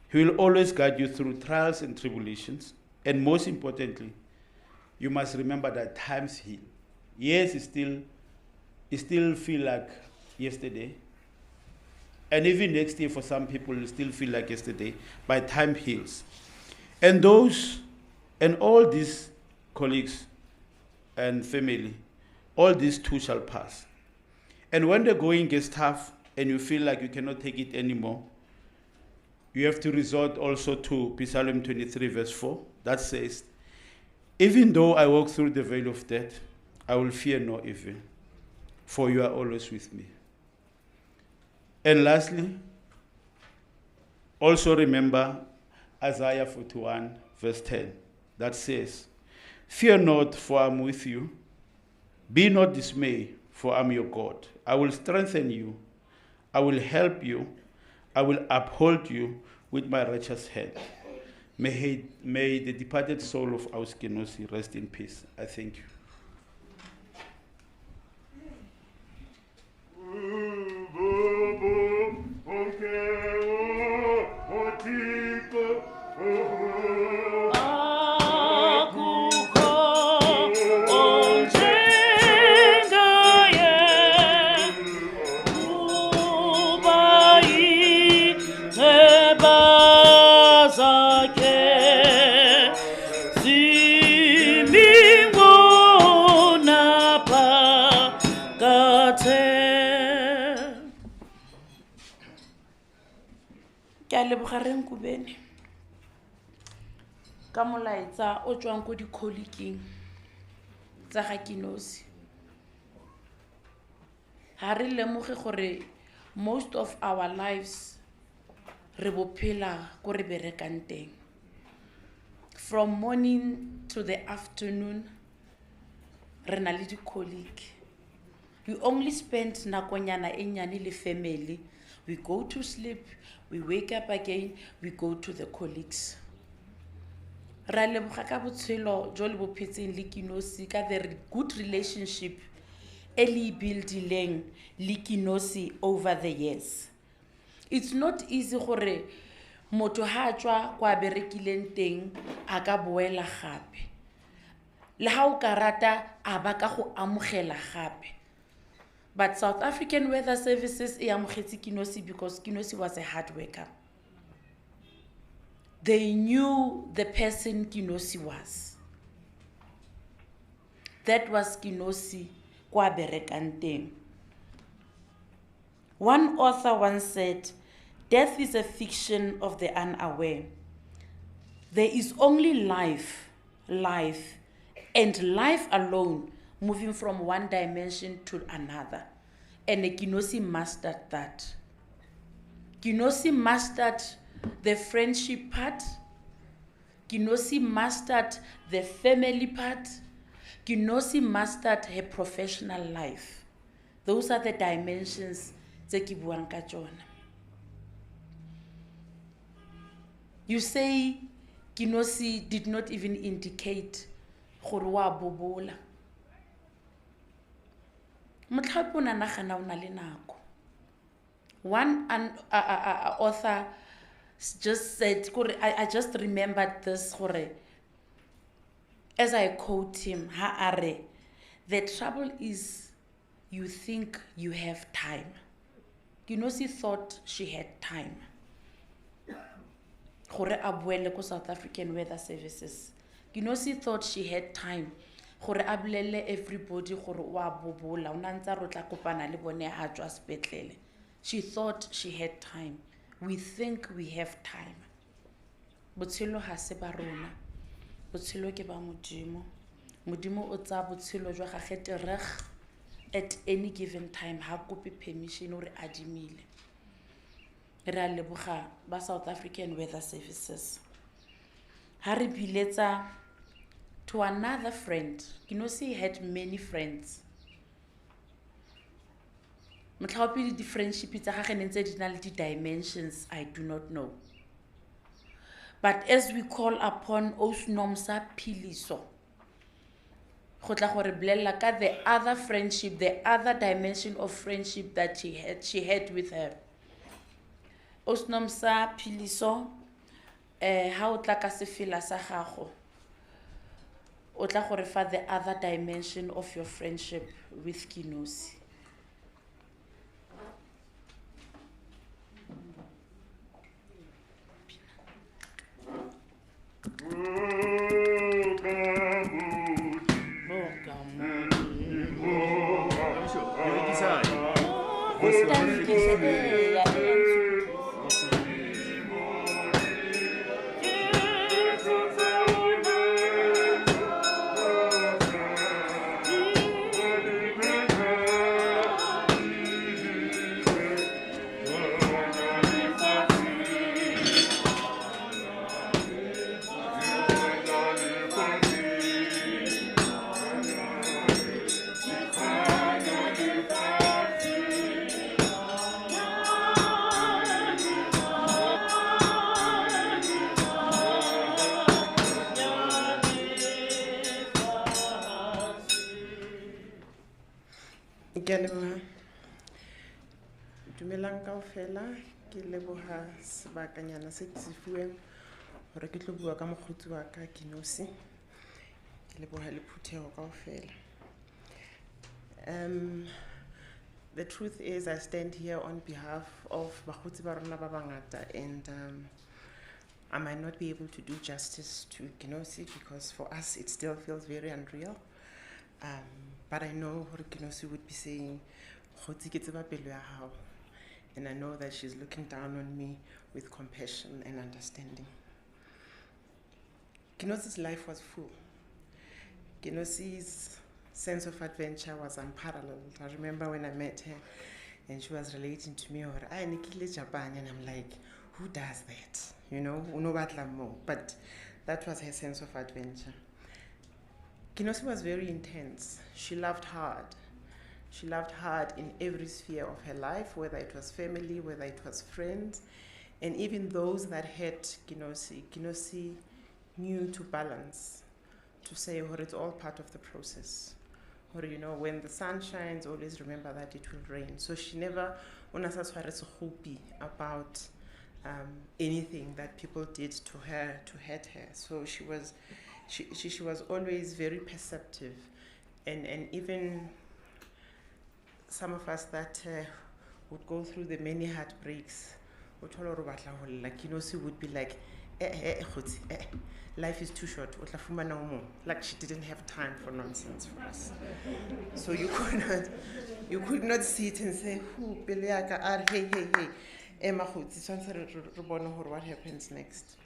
[SPEAKER 6] He will always guide you through trials and tribulations. And most importantly, you must remember that times heal. Yes, it still feel like yesterday. And even next year for some people, it still feel like yesterday, but time heals. And all these colleagues and family, all these too shall pass. And when the going gets tough and you feel like you cannot take it anymore, you have to resort also to Psalm 23 verse 4 that says, even though I walk through the valley of death, I will fear no evil, for you are always with me. And lastly, also remember Isaiah 41 verse 10 that says, fear not, for I am with you. Be not dismayed, for I am your God. I will strengthen you. I will help you. I will uphold you with my righteous hand. May the departed soul of our KENOSI rest in peace. I thank you.
[SPEAKER 4] Akukho onjengaye Ke a leboga re Nkubeni ka molaetsa o tswang ko di-colleagueng tsa ga Kenosi. Ha re lemoge gore most of our lives re bophela ko re berekang teng. From morning to the afternoon, re na le di-colleague. We only spend nakonyana e nyane le family. We go to sleep, we wake up again, we go to the colleagues. Ra leboga ka botshelo jo le bophetseng le Kenosi ka the good relationship e le buildileng le Kenosi over the years. It's not easy gore motho ha tswa kwa berekileng teng a ka boela gape. Le ha o ka rata a ba ka go amogela gape. But South African Weather Services e amogetse Kenosi because Kenosi was a hard worker. They knew the person Kenosi was. That was Kenosi kwa berekang teng. One author once said, "Death is a fiction of the unaware. There is only life, and life alone moving from one dimension to another." And Kenosi mastered that. Kenosi mastered the friendship part. Kenosi mastered the family part. Kenosi mastered her professional life. Those are the dimensions tse ke buang ka tsona. You say Kenosi did not even indicate gore wa bobola. Motlhapi o na nagana o na le nako. One author just said, I just remembered this, as I quote him, ha are, the trouble is you think you have time. Kenosi thought she had time. Gore a boele ko South African Weather Services. Kenosi thought she had time. Gore a bolelle everybody gore wa bobola, o na ntse ro tla kopana le bone ha tswa sepetlele. She thought she had time. We think we have time. Botshelo ha se ba rona. Botshelo ke ba Modimo. Modimo o tsa botshelo jwa gagwe tereg at any given time. Ha kope permission ore adimile. Re a leboga ba South African Weather Services. Ha re biletsa to another friend. Kenosi had many friends. Motlhapi di friendship tsa gagwe ne ntse di na le di dimensions I do not know. But as we call upon Osnomsa Philiso, go tla gore blella ka the other friendship, the other dimension of friendship that she had with her. Osnomsa Philiso, ha o tla ka sefela sa gago, o tla gore fa the other dimension of your friendship with Kenosi.
[SPEAKER 7] Ke leboha dumelang kaofela, ke leboha sebakanyana se ke se fuweng hore ke tlo bua ka mokgotsi wa ka Kenosi. Ke leboha le phutheho kaofela. The truth is I stand here on behalf of bakgotsi ba rona ba bangata, and I might not be able to do justice to Kenosi because for us it still feels very unreal. But I know what Kenosi would be saying, "Kgotsi, ke tseba pelo ya hao." And I know that she's looking down on me with compassion and understanding. Kenosi's life was full. Kenosi's sense of adventure was unparalleled. I remember when I met her and she was relating to me, "I nikile Japan," and I'm like, who does that? You know, uno batla mo. But that was her sense of adventure. Kenosi was very intense. She loved hard. She loved hard in every sphere of her life, whether it was family, whether it was friends, and even those that hurt Kenosi. Kenosi knew to balance, to say, "Oh, it's all part of the process." Or, you know, when the sun shines, always remember that it will rain. So she never about anything that people did to her to hurt her. So she was always very perceptive, and even some of us that would go through the many heartbreaks, like, you know, she would be like, life is too short. Like, she didn't have time for nonsense for us. So you could not sit and say, hey, what happens next?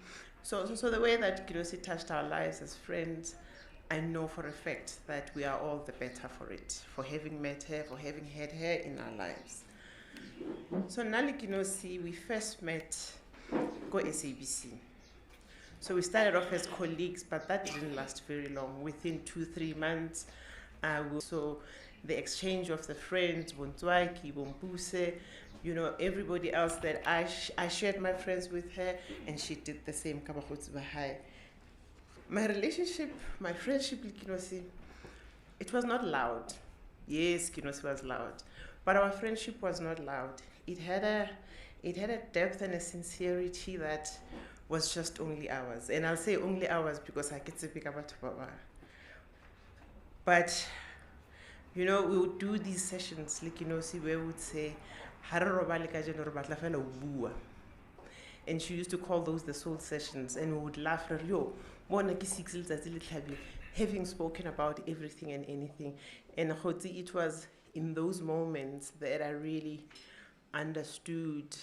[SPEAKER 7] So the way that Kenosi touched our lives as friends, I know for a fact that we are all the better for it, for having met her, for having had her in our lives. So Nali Kenosi, we first met go SABC. So we started off as colleagues, but that didn't last very long. Within 2-3 months, so the exchange of the friends, Bontwaiki, Bompuse, you know, everybody else that I shared my friends with her, and she did the same. My relationship, my friendship with Kenosi, it was not loud. Yes, Kenosi was loud, but our friendship was not loud. It had a depth and a sincerity that was just only ours. And I'll say only ours because I get to pick up Baba. But, you know, we would do these sessions, like, you know, see, where we would say, and she used to call those the soul sessions, and we would laugh, having spoken about everything and anything. And it was in those moments that I really understood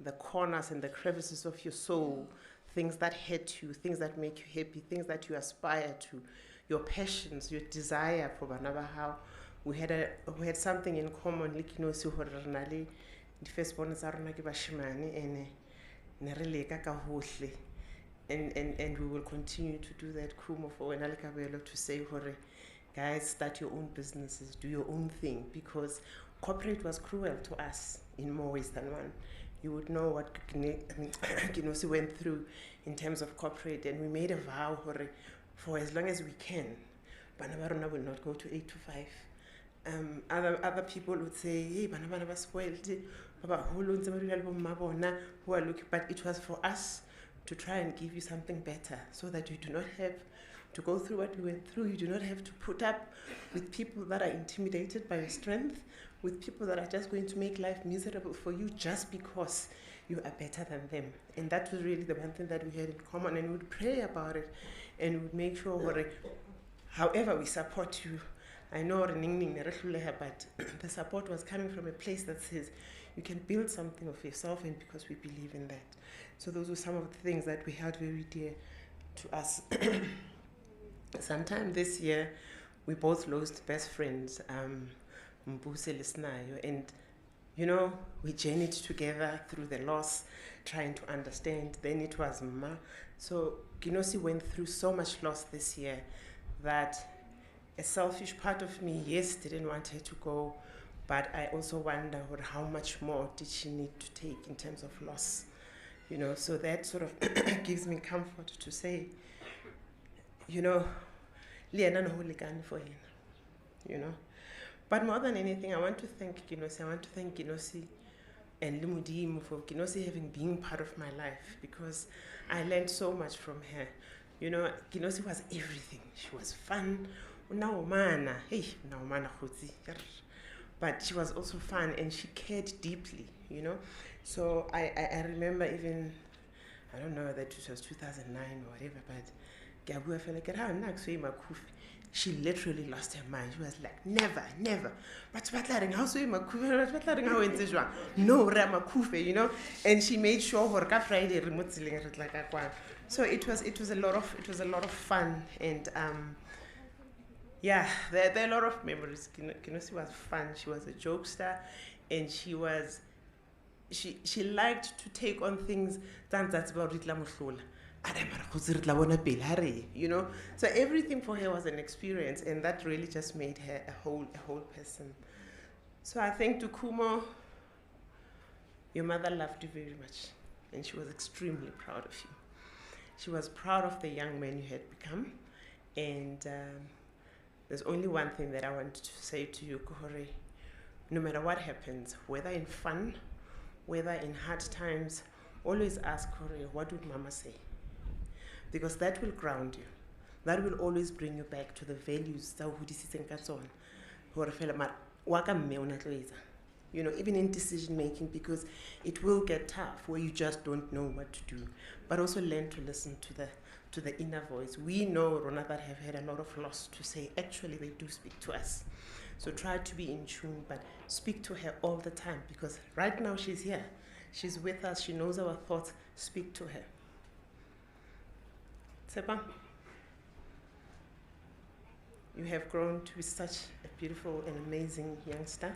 [SPEAKER 7] the corners and the crevices of your soul, things that hurt you, things that make you happy, things that you aspire to, your passions, your desire for Banabaha. We had something in common, like, you know, so the first one is and we will continue to do that to say, guys, start your own businesses, do your own thing, because corporate was cruel to us in more ways than one. You would know what Kenosi went through in terms of corporate, and we made a vow for as long as we can. Banabarona will not go to 8 to 5. Other people would say, hey, Banabana was spoiled, who are looking, but it was for us to try and give you something better, so that you do not have to go through what we went through. You do not have to put up with people that are intimidated by your strength, with people that are just going to make life miserable for you just because you are better than them. And that was really the one thing that we had in common, and we would pray about it, and we would make sure, however we support you, I know, but the support was coming from a place that says you can build something of yourself, and because we believe in that. So those were some of the things that we held very dear to us. Sometime this year, we both lost best friends, Mbuse Lisnayo, and, you know, we journeyed together through the loss, trying to understand. Then it was Ma. So Kenosi went through so much loss this year that a selfish part of me, yes, didn't want her to go, but I also wonder how much more did she need to take in terms of loss, you know. So that sort of gives me comfort to say, you know, for him, you know. But more than anything, I want to thank Kenosi. I want to thank Kenosi and Limudimu for Kenosi having been part of my life, because I learned so much from her. You know, Kenosi was everything. She was fun. But she was also fun, and she cared deeply, you know. So I remember even, I don't know that it was 2009 or whatever, but she literally lost her mind. She was like, never, never. But how so no, you know. And she made sure her Friday remote so it was a lot of fun, and yeah, there are a lot of memories. Kenosi was fun. She was a jokester, and she liked to take on things that's about you know. So everything for her was an experience, and that really just made her a whole person. So I think Tukumo, your mother loved you very much, and she was extremely proud of you. She was proud of the young man you had become, and there's only one thing that I want to say to you, Kuhore. No matter what happens, whether in fun, whether in hard times, always ask Kuhore, what would Mama say? Because that will ground you. That will always bring you back to the values that you know, even in decision making, because it will get tough where you just don't know what to do. But also learn to listen to the inner voice. We know, Rona, that have had a lot of loss to say. Actually, they do speak to us. So try to be in tune, but speak to her all the time, because right now she's here. She's with us. She knows our thoughts. Speak to her. Tshepa, you have grown to be such a beautiful and amazing youngster.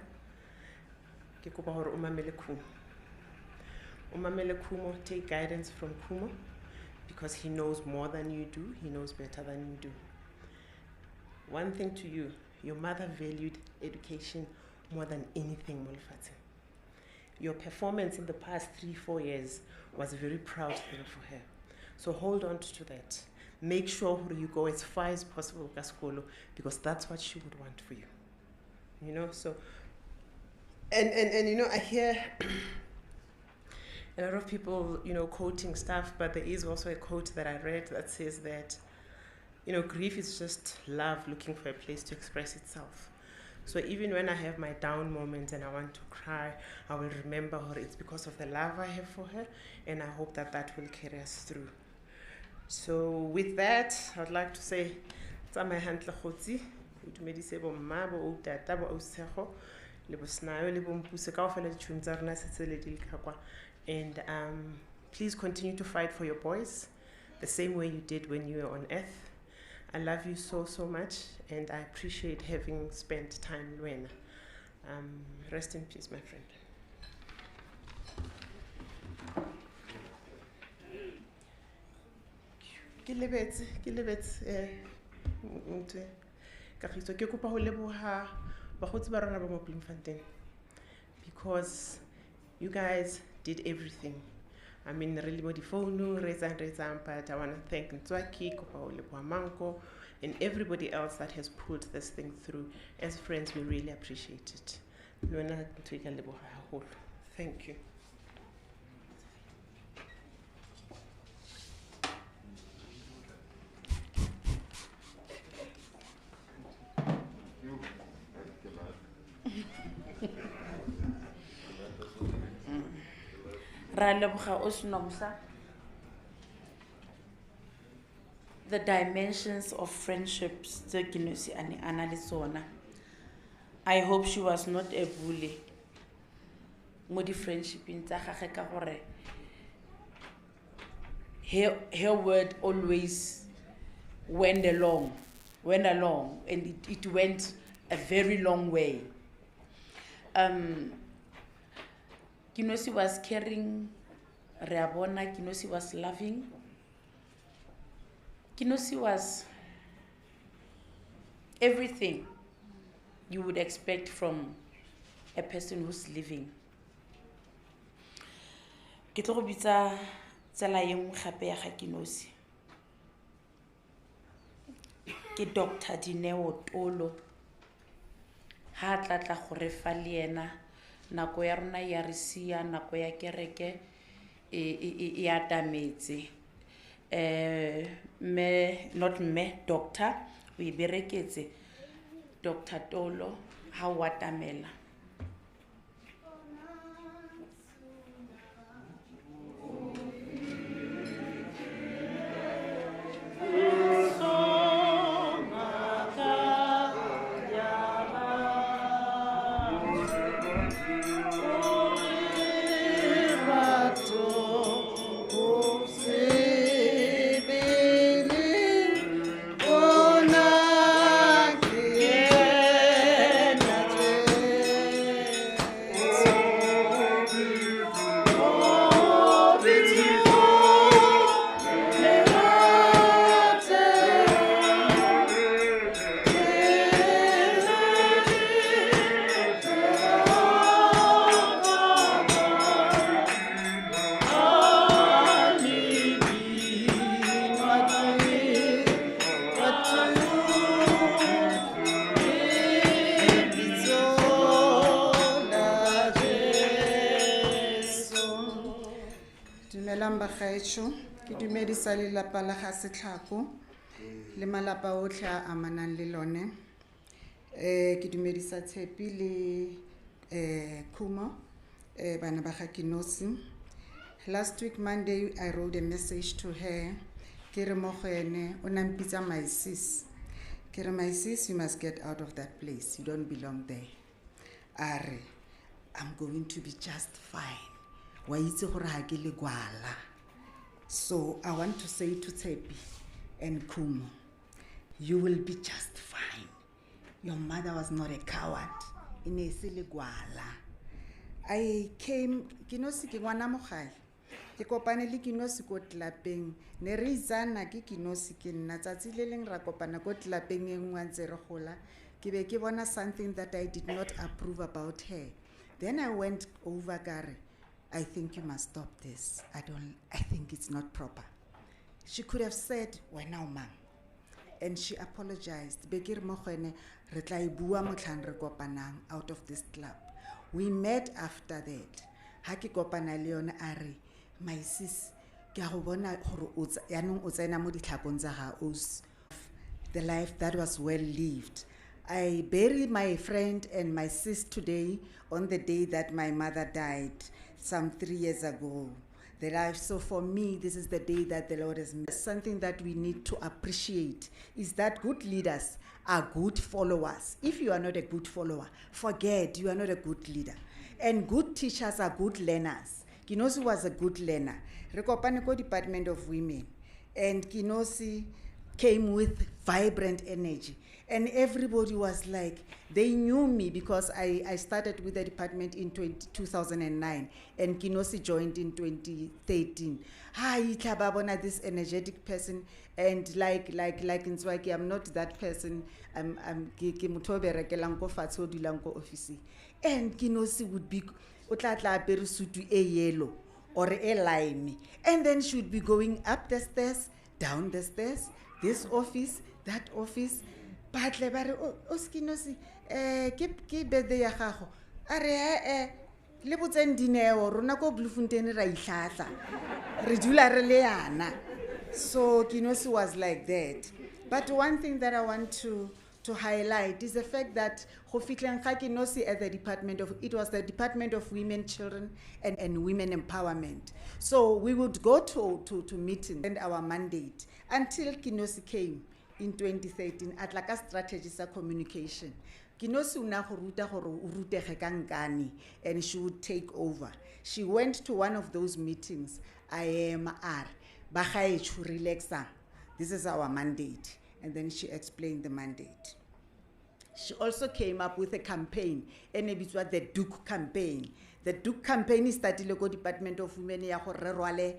[SPEAKER 7] Ke kopa hore o mamele Khumo. O mamele Khumo, take guidance from Khumo, because he knows more than you do. He knows better than you do. One thing to you, your mother valued education more than anything, Molfate. Your performance in the past 3-4 years was a very proud thing for her. So hold on to that. Make sure you go as far as possible, Kaskolo, because that's what she would want for you. You know, so, and you know, I hear a lot of people, you know, quoting stuff, but there is also a quote that I read that says that, you know, grief is just love looking for a place to express itself. So even when I have my down moments and I want to cry, I will remember her. It's because of the love I have for her, and I hope that that will carry us through. So with that, I'd like to say, and please continue to fight for your boys the same way you did when you were on earth. I love you so much, and I appreciate having spent time with Wena. Rest in peace, my friend. Ke lebetse ntwe ka khiso ke kopa ho leboha bagotsi ba rona ba mo Bloemfontein, because you guys did everything. I mean, really, body phone, but I want to thank Ntswaki, Kopa ho leboha Manko, and everybody else that has pulled this thing through. As friends, we really appreciate it. Thank you.
[SPEAKER 4] The dimensions of friendships tse Kenosi a ne a na le tsona. I hope she was not a bully mo di friendshiping tsa gagwe, ka gore her word always went along, and it went a very long way. Kenosi was caring, Reabona, Kenosi was loving. Kenosi was everything you would expect from a person who's living. Ke tlo go bitsa tsela e nngwe gape ya ga Kenosi. Ke Dr. Dineo Tolo. Ha tlatla go re fa le yena nako ya rona ya re sia, nako ya kereke e atametse. Doctor, we bereketse Dr. Tolo, ha o atamela. Songa
[SPEAKER 8] Dumelang bagaetsho, ke dumedisa lelapa la ga Setlhako le malapa otlhe a amanang le lone. Ke dumedisa Tshepi le Kumo, bana ba ga Kenosi. Last week Monday I wrote a message to her. Ke re mo go ene o na mpitsa my sis. Ke re my sis, you must get out of that place. You don't belong there. Are I'm going to be just fine. Wa itse gore ha ke le gwala. So I want to say to Tshepi and Kumo, you will be just fine. Your mother was not a coward. Ine se le gwala. I came, Kenosi ke ngwana mo gae. Ke kopane le Kenosi ko tlapeng. Ne re izana ke Kenosi ke nna tsatsi le leng ra kopana ko tlapeng e nngwe ntse re gola. Ke be ke bona something that I did not approve about her. Then I went over Gary. I think you must stop this. I think it's not proper. She could have said, why now, ma'am? And she apologized. Bekir mokhene re tla e bua motlhang re kopanang out of this club. We met after that. Ha ke kopana le yone a re, my sis, ke a go bona gore o yaanong o tsena mo ditlhakong tsa ga os. The life that was well lived. I buried my friend and my sis today on the day that my mother died, some 3 years ago. The life, so for me, this is the day that the Lord has made. Something that we need to appreciate is that good leaders are good followers. If you are not a good follower, forget you are not a good leader. And good teachers are good learners. Kenosi was a good learner. Rekopane ko Department of Women. And Kenosi came with vibrant energy. And everybody was like, they knew me because I started with the department in 2009 and Kenosi joined in 2013. Hi, this energetic person, and like in Swaki, I'm not that person. I'm office. And Kenosi would be sutu e yellow or a lime. And then she would be going up the stairs, down the stairs, this office, that office. But le bare o Kenosi ke birthday ya gago are le botseng dineo rona ko Bloemfontein ra ihlahla re dula re le yana. So Kenosi was like that. But one thing that I want to highlight is the fact that go fitleng ga Kenosi at the Department of, it was the Department of Women, Children and Women Empowerment. So we would go to meetings and our mandate until Kenosi came in 2013 at like a strategy sa communication. Kenosi una go ruta gore o rutege ka nkane, and she would take over. She went to one of those meetings. IMR bagaetsho relaxa. This is our mandate, and then she explained the mandate. She also came up with a campaign, and it was the Duke campaign. The Duke campaign is started in the Department of Women ya go re rwale,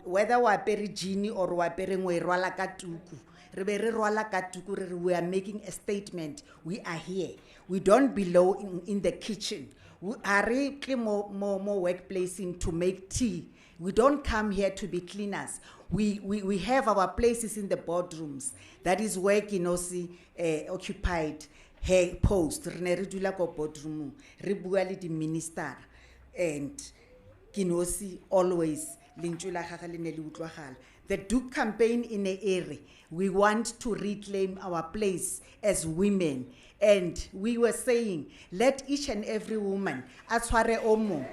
[SPEAKER 8] whether wa pere jean or wa pere ngwe rwala ka tuku. We are making a statement. We are here. We don't belong in the kitchen. We are more workplace to make tea. We don't come here to be cleaners. We have our places in the boardrooms. That is where Kenosi occupied her post. Re dula ko boardroom. Re bua le di minister, and Kenosi always lintula gaga le ne le utlwagala. The Duke campaign in the area, we want to reclaim our place as women. And we were saying, let each and every woman, atware omo,